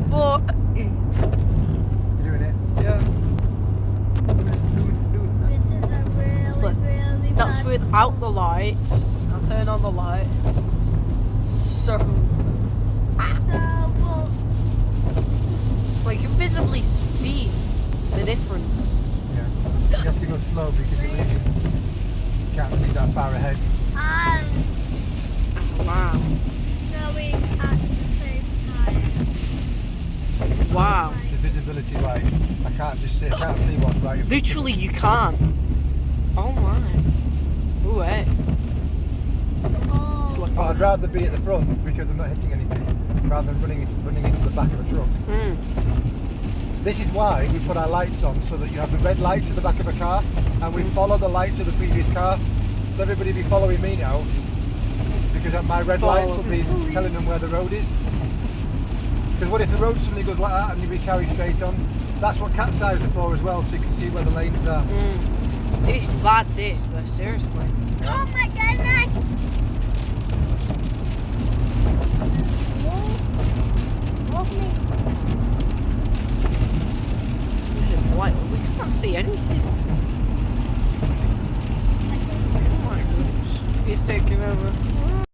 But You're doing it? yeah, This is a really that's bad without the lights. I'll turn on the light. So, well, like, you visibly see the difference. Yeah. You have to go slow because you can't see that far ahead. I'm Wow. going at the same time. Wow. The visibility, like, I can't see what's right. in front of Literally, you can't. Oh my. Ooh, hey. Oh, me. But I'd rather be at the front because I'm not hitting anything, rather than running into the back of a truck. Mm. This is why we put our lights on, so that you have the red lights at the back of a car, and we follow the lights of the previous car. So everybody be following me now, because my red lights will be telling them where the road is. Because what if the road suddenly goes like that and you be carried straight on? That's what capsizers are for as well, so you can see where the lanes are. It's bad, this, though, seriously. oh my goodness! Move me. This is white. We can't see anything. Oh my goodness. He's taking over.